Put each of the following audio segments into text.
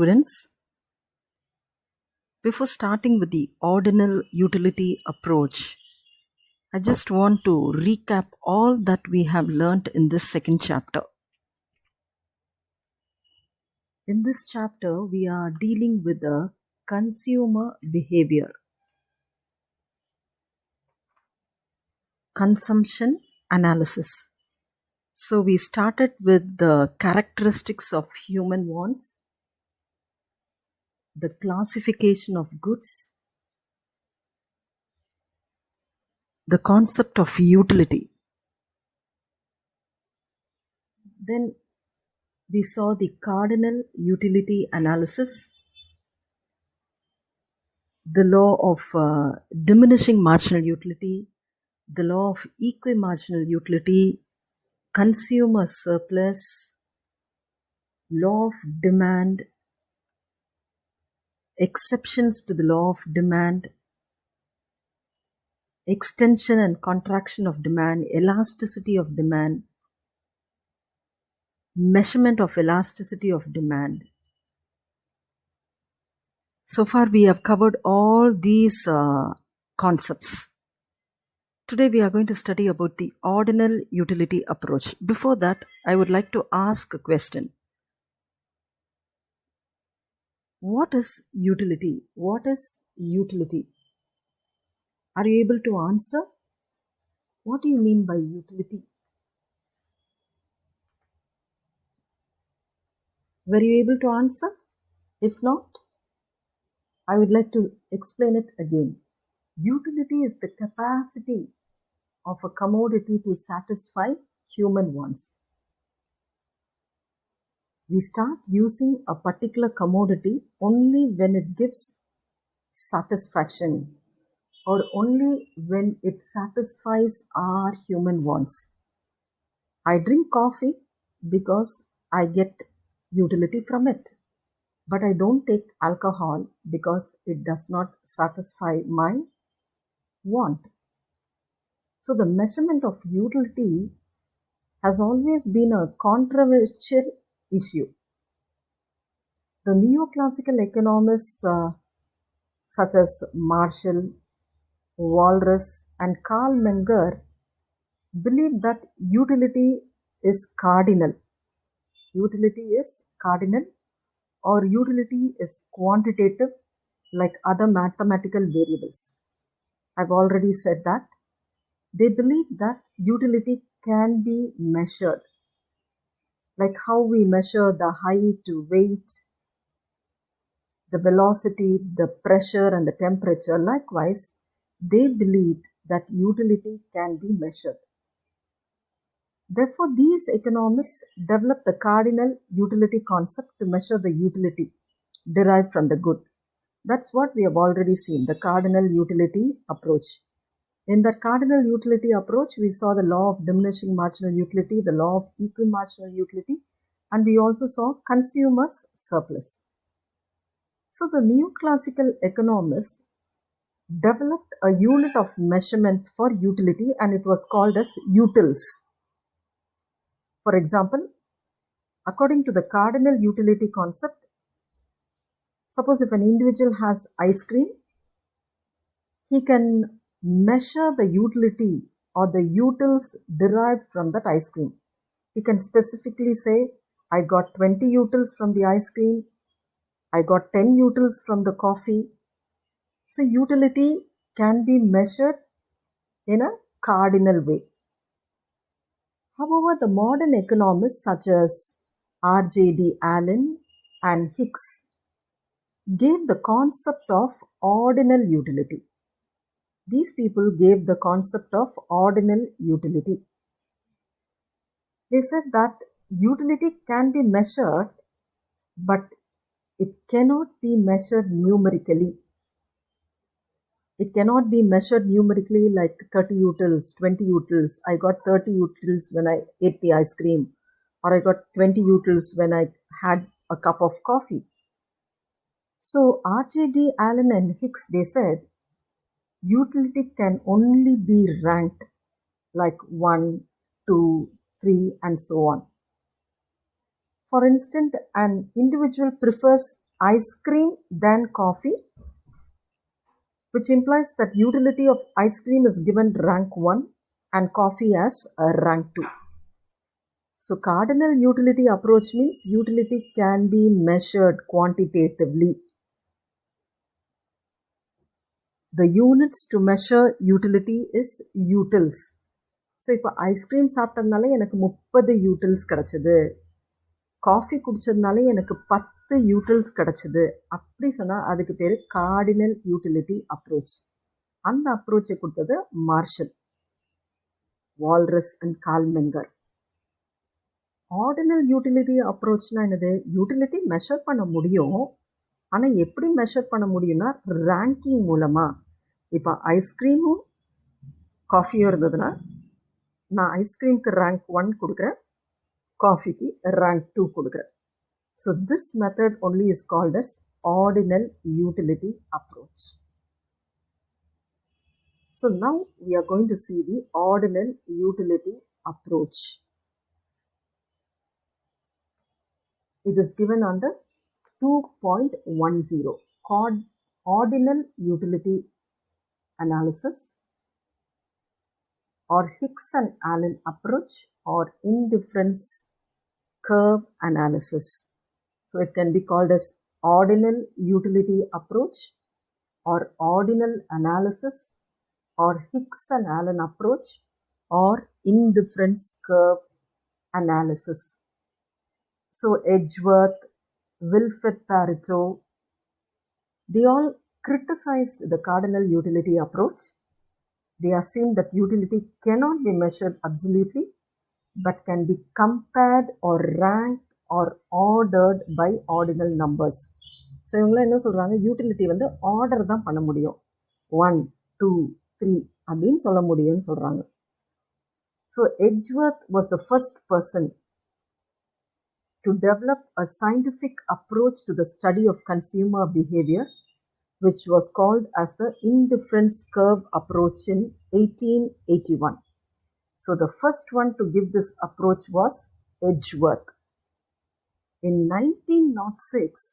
Students, before starting with the ordinal utility approach, I just want to recap all that we have learnt in this second chapter. In this chapter, we are dealing with the consumer behavior, consumption analysis. So, we started with the characteristics of human wants, the classification of goods, the concept of utility. Then we saw the cardinal utility analysis, the law of diminishing marginal utility, the law of equimarginal utility, consumer surplus, law of demand, exceptions to the law of demand, extension and contraction of demand, elasticity of demand, measurement of elasticity of demand. So far, we have covered all these concepts. Today, we are going to study about the ordinal utility approach. Before that, I would like to ask a question. What is utility? What is utility? Are you able to answer? What do you mean by utility? Were you able to answer? If not, I would like to explain it again. Utility is the capacity of a commodity to satisfy human wants. We start using a particular commodity only when it gives satisfaction or only when it satisfies our human wants. I drink coffee because I get utility from it, but I don't take alcohol because it does not satisfy my want. So the measurement of utility has always been a controversial issue. The neoclassical economists such as Marshall, Walras, and Karl Menger believe that utility is cardinal. Utility is cardinal or utility is quantitative like other mathematical variables. I've already said that. They believe that utility can be measured, like how we measure the height, weight, the velocity, the pressure, and the temperature. Likewise, they believe that utility can be measured. Therefore, these economists developed the cardinal utility concept to measure the utility derived from the good. That's what we have already seen, the cardinal utility approach. In the cardinal utility approach, we saw the law of diminishing marginal utility, the law of equimarginal utility, and we also saw consumer's surplus. So the neoclassical economists developed a unit of measurement for utility and it was called as utils. For example, according to the cardinal utility concept, suppose if an individual has ice cream, he can measure the utility or the utils derived from that ice cream. He can specifically say, I got 20 utils from the ice cream, I got 10 utils from the coffee. So utility can be measured in a cardinal way. However, the modern economists such as R.J.D. Allen and Hicks gave the concept of ordinal utility. These people gave the concept of ordinal utility. They said that utility can be measured, but it cannot be measured numerically. It cannot be measured numerically like 30 utils, 20 utils. I got 30 utils when I ate the ice cream, or I got 20 utils when I had a cup of coffee. So R.J.D. Allen and Hicks, they said, utility can only be ranked like 1, 2, 3, and so on. For instance, an individual prefers ice cream than coffee, which implies that utility of ice cream is given rank 1 and coffee as rank 2. So cardinal utility approach means utility can be measured quantitatively. The units to measure utility is utils. So இப்போ ice cream சாப்பிட்டதுனால எனக்கு 30 utils கிடச்சிது, coffee குடித்ததுனால எனக்கு 10 utils கிடச்சிது, அப்படி சொன்னால் அதுக்கு பேர் கார்டினல் யூட்டிலிட்டி அப்ரோச். அந்த அப்ரோச்சை கொடுத்தது Marshall, Walras and Carl Menger. Ordinal utility அப்ரோச்னா என்னது? யூட்டிலிட்டி மெஷர் பண்ண முடியும், ஆனால் எப்படி மெஷர் பண்ண முடியும்னா ரேங்கிங் மூலமாக. இப்போ ஐஸ்கிரீமும் காஃபியும் இருந்ததுன்னா நான் ஐஸ்கிரீமுக்கு ரேங்க் 1 கொடுக்குறேன், காஃபிக்கு ரேங்க் 2 கொடுக்குறேன். So this method only is called as ordinal utility approach. So now we are going to see the ordinal utility approach. It is given under 2.10 called ordinal utility analysis or Hicks and Allen approach or indifference curve analysis. So it can be called as ordinal utility approach or ordinal analysis or Hicks and Allen approach or indifference curve analysis. So Edgeworth, Wilfred Pareto, they all criticized the cardinal utility approach. They assume that utility cannot be measured absolutely, but can be compared or ranked or ordered by ordinal numbers. So இவங்களாம் என்ன சொல்கிறாங்க? Utility வந்து order தான் பண்ண முடியும், 1, 2, 3 அப்படின்னு சொல்ல முடியும்னு சொல்கிறாங்க. So Edgeworth was the first person to develop a scientific approach to the study of consumer behavior, which was called as the indifference curve approach in 1881. So the first one to give this approach was Edgeworth. In 1906,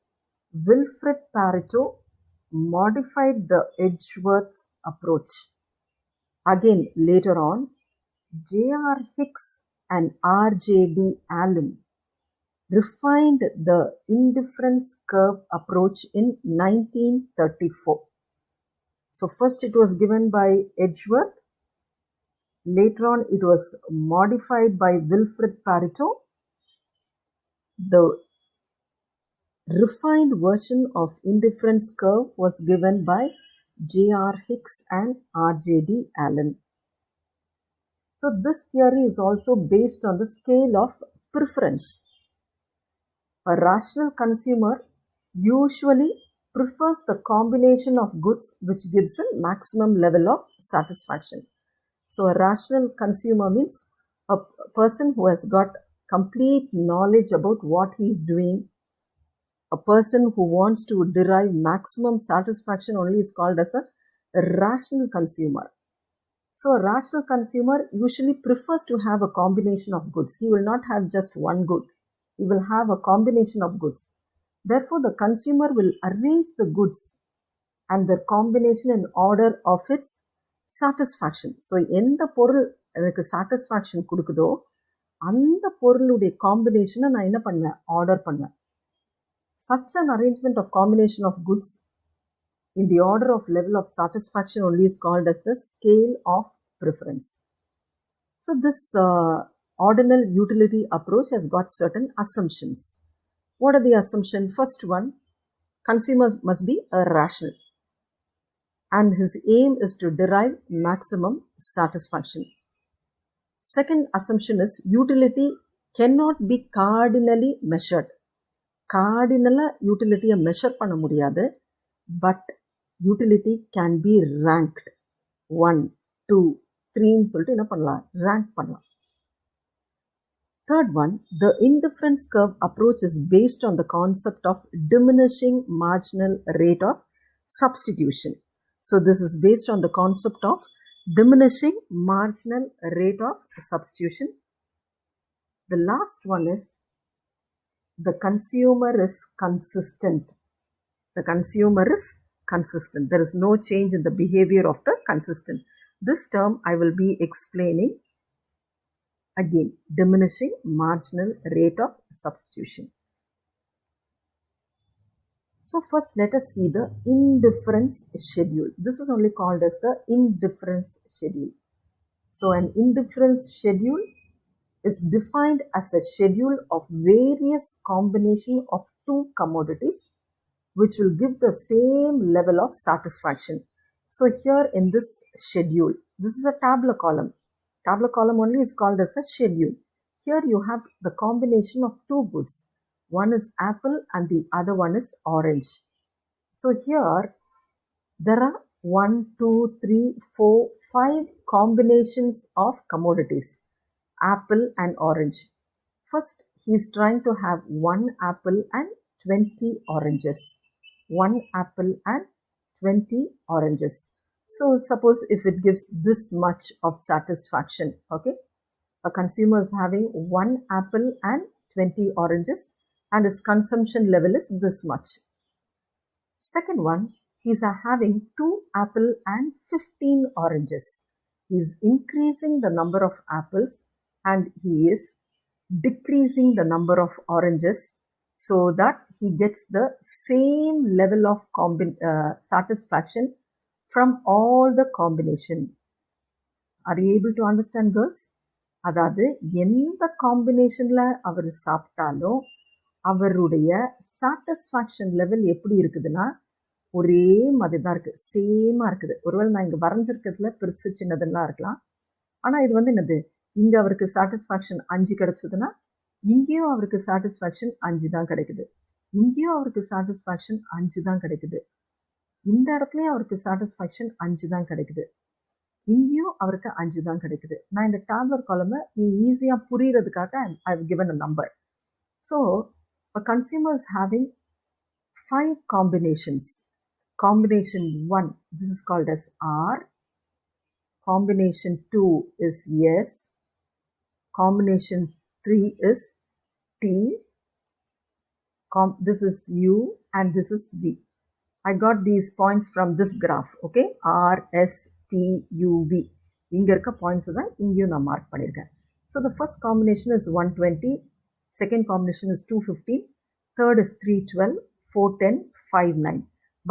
Wilfred Pareto modified the Edgeworth approach. Again, later on, J.R. Hicks and R.J.D. Allen refined the indifference curve approach in 1934. So first it was given by Edgeworth, later on it was modified by Wilfred Pareto. The refined version of indifference curve was given by J.R. Hicks and R.J.D. Allen. So this theory is also based on the scale of preference. A rational consumer usually prefers the combination of goods which gives a maximum level of satisfaction. So a rational consumer means a person who has got complete knowledge about what he is doing. A person who wants to derive maximum satisfaction only is called as a rational consumer. So a rational consumer usually prefers to have a combination of goods. He will not have just one good. He will have a combination of goods. Therefore, the consumer will arrange the goods and their combination in order of its satisfaction. So, எந்த பொருள் எனக்கு satisfaction கொடுக்குதோ அந்த பொருளுடைய காம்பினேஷனை நான் என்ன பண்ணுவேன்? Order பண்ணுவேன். Such an arrangement of combination of goods in the order of level of satisfaction only is called as the scale of preference. So, this ordinal utility approach has got certain assumptions. What are the assumptions? First one, consumers must be rational and his aim is to derive maximum satisfaction. Second assumption is utility cannot be cardinally measured. Cardinal utility measure பண்ண முடியாது, but utility can be ranked. 1, 2, 3 சொல்லிட்டு என்ன பண்ணலாம்? Rank பண்ணலாம். Third one, the indifference curve approach is based on the concept of diminishing marginal rate of substitution. So this is based on the concept of diminishing marginal rate of substitution. The last one is the consumer is consistent. The consumer is consistent. There is no change in the behavior of the consistent. This term I will be explaining again, diminishing marginal rate of substitution. So first let us see the indifference schedule. This is only called as the indifference schedule. So an indifference schedule is defined as a schedule of various combination of two commodities which will give the same level of satisfaction. So here in this schedule, this is a tabular column. Tabular column only is called as a schedule. Here you have the combination of two goods. One is apple and the other one is orange. So here there are 1, 2, 3, 4, 5 combinations of commodities, apple and orange. First, he is trying to have 1 apple and 20 oranges. 1 apple and 20 oranges. So suppose if it gives this much of satisfaction, okay, a consumer is having 1 apple and 20 oranges and his consumption level is this much. Second one, he is having 2 apple and 15 oranges. He is increasing the number of apples and he is decreasing the number of oranges so that he gets the same level of satisfaction from all the combination. Are you able to understand, girls? அதாவது எந்த காம்பினேஷன்ல அவர் சாப்பிட்டாலும் அவருடைய satisfaction level எப்படி இருக்குதுன்னா ஒரே மாதிரி தான் இருக்குது, சேமாக இருக்குது. ஒருவேளை நான் இங்கே வரைஞ்சிருக்கிறதுல பெருசு சின்னதெல்லாம் இருக்கலாம், ஆனால் இது வந்து என்னது, இங்கே அவருக்கு சாட்டிஸ்ஃபேக்ஷன் 5 கிடைச்சதுன்னா இங்கேயும் அவருக்கு சாட்டிஸ்ஃபேக்ஷன் 5 தான் கிடைக்குது, இங்கேயும் அவருக்கு சாட்டிஸ்ஃபேக்ஷன் 5 தான் கிடைக்குது, இந்த இடத்துலையும் அவருக்கு சாட்டிஸ்ஃபேக்ஷன் 5 தான் கிடைக்குது, இங்கேயும் அவருக்கு 5 தான் கிடைக்குது. நான் இந்த டேபுலர் காலமை நீ ஈஸியாக புரிகிறதுக்காக I have given a number. So a consumer is having 5 combinations. Combination 1, this is called as R. Combination 2 is S. Combination 3 is T. This is U and this is V. I got these points from this graph, okay? R, S, T, U, V. இங்க இருக்க points தான் இங்கேயும் நான் mark பண்ணியிருக்கேன். So the first combination is 120, second combination is 215, third is 312, 410, 59.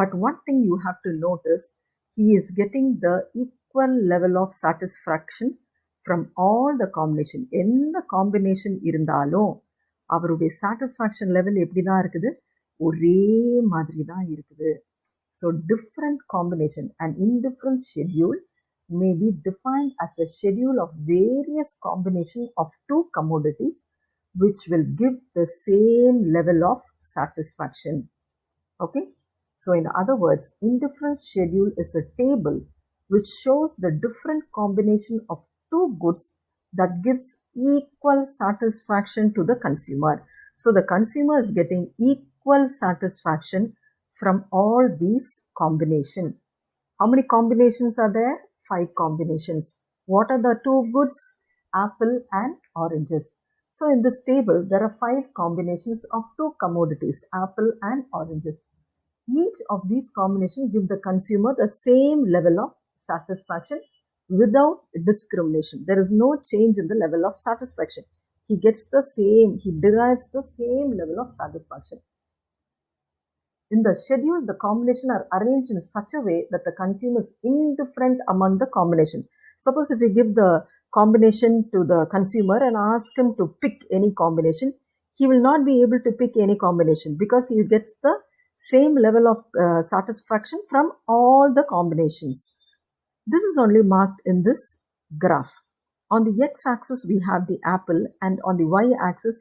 But one thing you have to notice, he is getting the equal level of satisfaction from all the combination. எந்த combination இருந்தாலும் அவருடைய satisfaction level எப்படி தான் இருக்குது, ஒரே மாதிரி தான் இருக்குது. So different combination, an indifferent schedule may be defined as a schedule of various combination of two commodities which will give the same level of satisfaction. Okay? So in other words, indifference schedule is a table which shows the different combination of two goods that gives equal satisfaction to the consumer. So the consumer is getting equal satisfaction from all these combinations. How many combinations are there? 5 combinations. What are the two goods? Apple and oranges. So in this table, there are 5 combinations of two commodities, apple and oranges. Each of these combinations give the consumer the same level of satisfaction without discrimination. There is no change in the level of satisfaction. He gets the same, he derives the same level of satisfaction. In the schedule, the combinations are arranged in such a way that the consumer is indifferent among the combination. Suppose if we give the combination to the consumer and ask him to pick any combination, he will not be able to pick any combination because he gets the same level of satisfaction from all the combinations. This is only marked in this graph. On the x-axis we have the apple and on the y-axis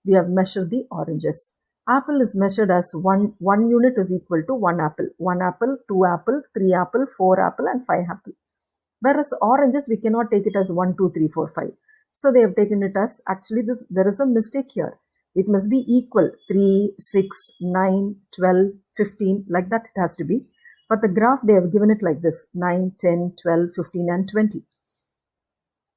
we have measured the oranges. Apple is measured as 1 unit is equal to 1 apple. 1 apple, 2 apple, 3 apple, 4 apple and 5 apple. Whereas oranges we cannot take it as 1, 2, 3, 4, 5. So they have taken it as, actually there is a mistake here. It must be equal 3, 6, 9, 12, 15, like that it has to be. But the graph they have given it like this, 9, 10, 12, 15 and 20.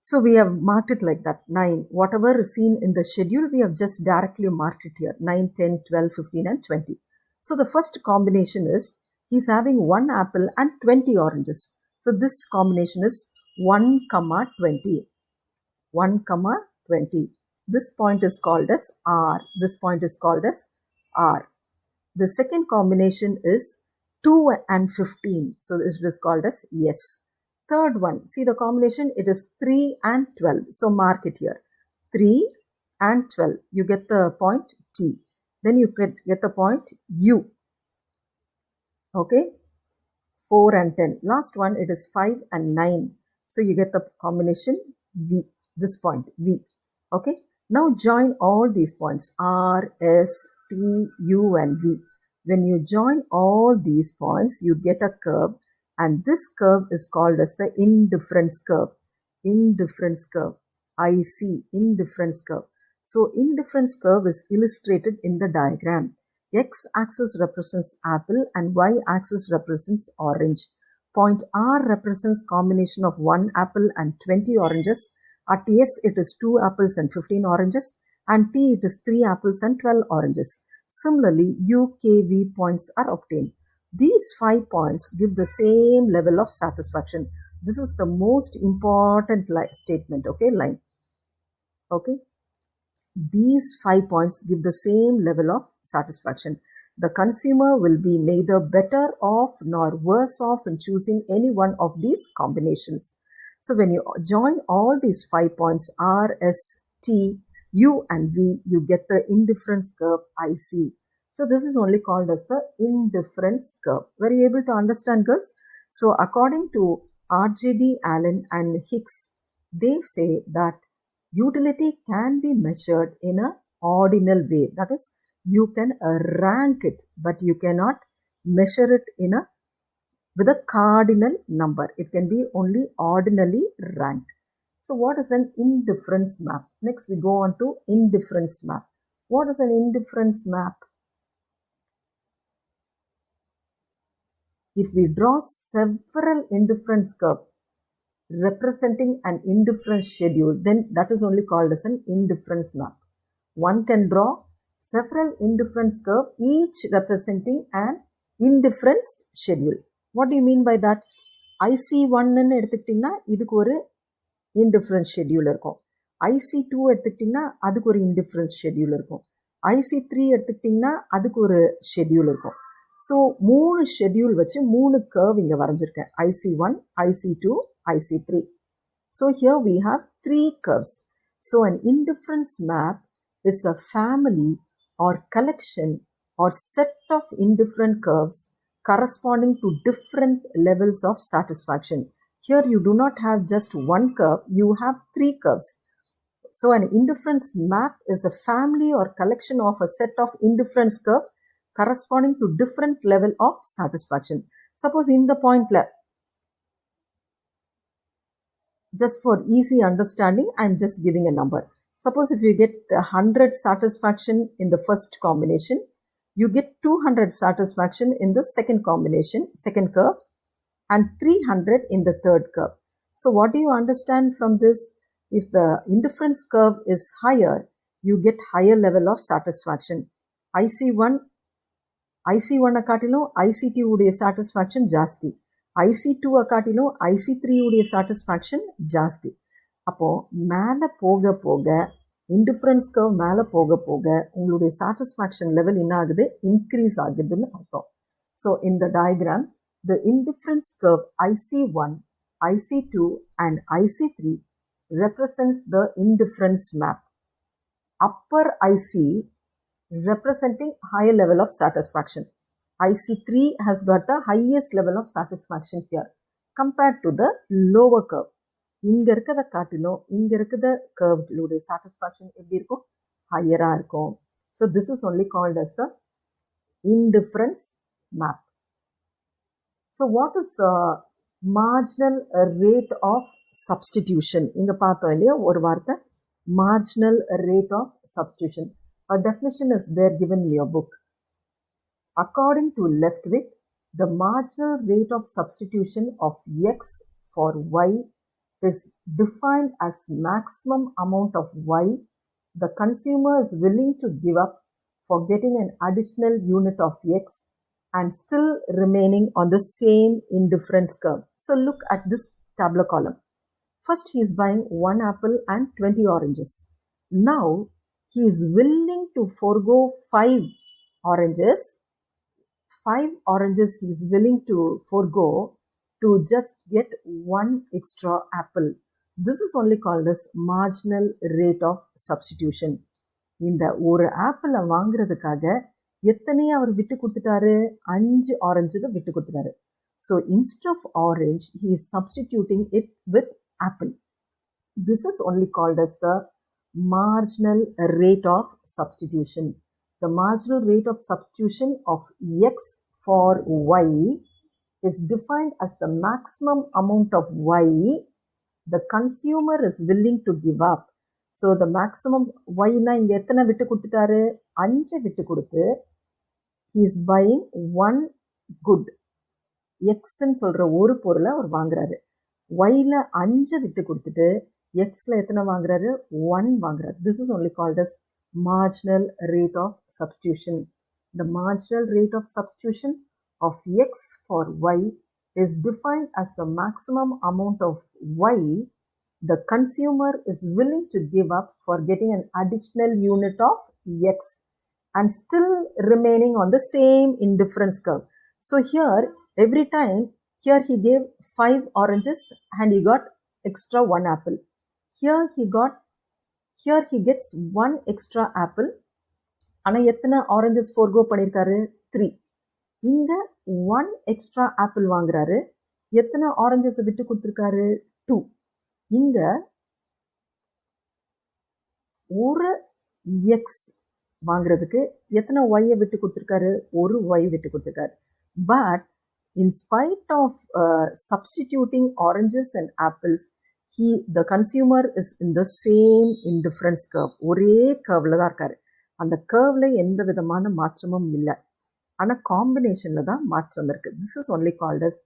So we have marked it like that, 9. Whatever is seen in the schedule, we have just directly marked it here, 9, 10, 12, 15 and 20. So the first combination is he's having 1 apple and 20 oranges. So this combination is 1, 20. 1, 20. This point is called as R. This point is called as R. The second combination is 2 and 15. So it is called as S. Third one, see the combination, it is 3 and 12. So mark it here. 3 and 12. You get the point T. Then you get the point U. Okay. 4 and 10. Last one, it is 5 and 9. So you get the combination V. This point V. Okay. Now join all these points R, S, T, U and V. When you join all these points, you get a curve, and this curve is called as the indifference curve. Indifference curve. IC, indifference curve. So indifference curve is illustrated in the diagram. X-axis represents apple and Y-axis represents orange. Point R represents combination of 1 apple and 20 oranges. At S it is 2 apples and 15 oranges, and T it is 3 apples and 12 oranges. Similarly, U, K, V points are obtained. These 5 points give the same level of satisfaction. This is the most important statement, okay, line. Okay. These 5 points give the same level of satisfaction. The consumer will be neither better off nor worse off in choosing any one of these combinations. So when you join all these 5 points R, S, T, U and V, you get the indifference curve IC. So this is only called as the indifference curve. Were you able to understand, girls? So according to RJD Allen and Hicks, they say that utility can be measured in an ordinal way. That is, you can rank it, but you cannot measure it with a cardinal number. It can be only ordinally ranked. So what is an indifference map? Next we go on to indifference map. What is an indifference map? If we draw several indifference curves representing an indifference schedule, then that is only called as an indifference map. One can draw several indifference curves, each representing an indifference schedule. What do you mean by that? IC1 ன்னு எடுத்துக்கிட்டிங்கன்னா இதுக்கு ஒரு indifference schedule இருக்கும். IC2 எடுத்துக்கிட்டிங்கன்னா அதுக்கு ஒரு indifference schedule இருக்கும். IC3 எடுத்துக்கிட்டிங்கன்னா அதுக்கு ஒரு schedule இருக்கும். ஸோ 3 schedule வச்சு 3 curve இங்கே வரைஞ்சிருக்கேன். IC1, IC2, IC3. So here we have 3 curves. So an indifference map is a family or collection or set of indifferent curves corresponding to different levels of satisfaction. Here you do not have just one curve, you have 3 curves. So an indifference map is a family or collection of a set of indifference curve corresponding to different level of satisfaction. Suppose in the point just for easy understanding, I am just giving a number. Suppose if you get 100 satisfaction in the first combination, you get 200 satisfaction in the second combination, second curve, and 300 in the third curve. So what do you understand from this? If the indifference curve is higher, you get higher level of satisfaction. IC1 காட்டிலும் IC2 உடைய satisfaction ஜாஸ்தி. IC2 காட்டிலும் IC3 உடைய satisfaction ஜாஸ்தி. அப்போ மேலே போக போக indifference curve மேலே போக போக உங்களுடைய satisfaction level என்ன ஆகுது? இன்க்ரீஸ் ஆகுதுன்னு அர்த்தம். So in the diagram, the indifference curve IC1, IC2 and IC3 represents the indifference map. Upper IC representing higher level of satisfaction. IC3 has got the highest level of satisfaction here compared to the lower curve. இங்க இருக்கிறத காட்டிலும் இங்க இருக்கிற curve satisfaction எப்படி இருக்கும்? ஹையரா இருக்கும். So this is only called as the indifference map. So what is marginal rate of substitution? இங்க பார்த்தோம் இல்லையா ஒரு வார்த்தை marginal rate of substitution. A definition is there given in your book. According to Leftwich, the marginal rate of substitution of X for Y is defined as maximum amount of Y the consumer is willing to give up for getting an additional unit of x and still remaining on the same indifference curve. So look at this tabular column. First, he is buying 1 apple and 20 oranges. Now, he is willing to forego 5 oranges. 5 oranges he is willing to forego to just get 1 extra apple. This is only called as marginal rate of substitution. இந்த ஒரு ஆப்பிளை வாங்குறதுக்காக எத்தனையை அவர் விட்டு கொடுத்துட்டாரு? 5 orange விட்டு கொடுத்துட்டாரு. So instead of orange, he is substituting it with apple. This is only called as the marginal rate of substitution. The marginal rate of substitution of x for y is defined as the maximum amount of y the consumer is willing to give up. So the maximum y na inga ethana vittu kuduttaru? 5 vittu koduthu he is buying 1 good. x ன்னு சொல்ற ஒரு பொருளை அவர் வாங்குறாரு. y ல 5 விட்டு கொடுத்துட்டு x ல எத்தனை வாங்குறாரு? 1 வாங்குறாரு. This is only called as marginal rate of substitution. The marginal rate of substitution of x for y is defined as the maximum amount of y the consumer is willing to give up for getting an additional unit of x and still remaining on the same indifference curve. So here, every time, here he gave 5 oranges and he got extra 1 apple. Here he gets 1 extra apple. ஆனா எத்தனை oranges forgo பண்ணிருக்காரு? 3. இங்க 1 extra apple வாங்குறாரு. எத்தனை oranges விட்டு கொடுத்திருக்காரு? 2. இங்க ஒரு x வாங்குறதுக்கு எத்தனை y விட்டு கொடுத்திருக்காரு? ஒரு y விட்டு கொடுத்திருக்காரு. But in spite of substituting oranges and apples, the consumer is in the same indifference curve. ஒரே கர்வ்ல தான் இருக்காரு. அந்த கர்வ்ல எந்த விதமான மாற்றமும் இல்லை. ஆனா காம்பினேஷன்ல தான் மாற்றம் இருக்கு. This is only called as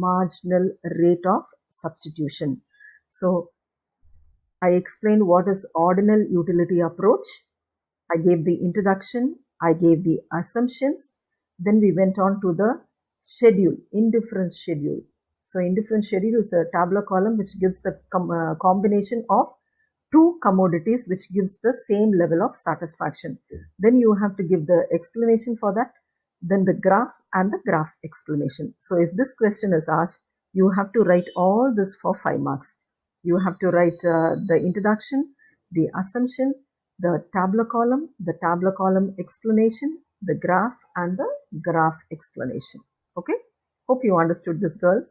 marginal rate of substitution. So I explained what is ordinal utility approach. I gave the introduction. I gave the assumptions. Then we went on to the schedule, indifference schedule. So indifference schedule is a tabular column which gives the combination of 2 commodities which gives the same level of satisfaction. Then you have to give the explanation for that, then the graph and the graph explanation. So if this question is asked, you have to write all this for 5 marks. You have to write the introduction, the assumption, the tabular column explanation, the graph and the graph explanation. Okay? Hope you understood this, girls.